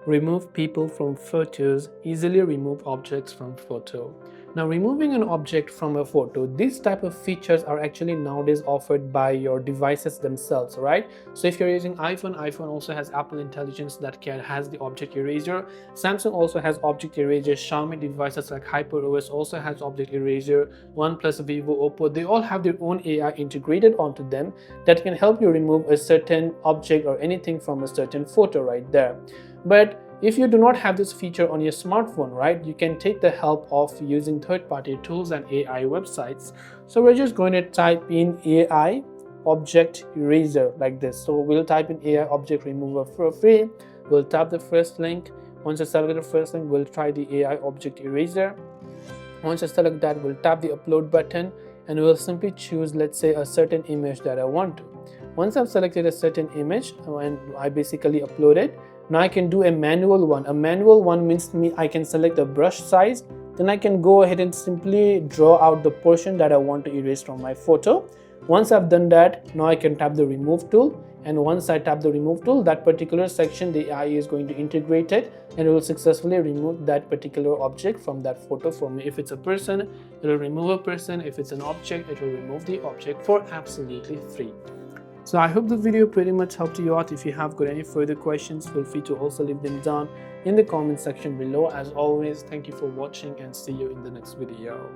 Remove people from photos. Easily remove objects from photo. Now, removing an object from a photo, these type of features are actually nowadays offered by your devices themselves, right? So if you're using iPhone also has Apple Intelligence that has the object eraser. Samsung also has object eraser. Xiaomi devices like HyperOS also has object eraser. OnePlus, Vivo, Oppo, they all have their own AI integrated onto them that can help you remove a certain object or anything from a certain photo right there. But if you do not have this feature on your smartphone, right, you can take the help of using third-party tools and AI websites. So we're just going to type in AI object eraser like this. So we'll type in AI object remover for free. We'll tap the first link. Once you select the first link, we'll try the AI object eraser. Once you select that, we'll tap the upload button and we'll simply choose, let's say, a certain image that I want to. Once I've selected a certain image and I basically upload it, now I can do a manual one. A manual one means I can select the brush size, then I can go ahead and simply draw out the portion that I want to erase from my photo. Once I've done that, now I can tap the remove tool, and once I tap the remove tool, that particular section, the AI is going to integrate it and it will successfully remove that particular object from that photo for me. If it's a person, it will remove a person. If it's an object, it will remove the object for absolutely free. So I hope the video pretty much helped you out. If you have got any further questions, feel free to also leave them down in the comment section below. As always, thank you for watching and see you in the next video.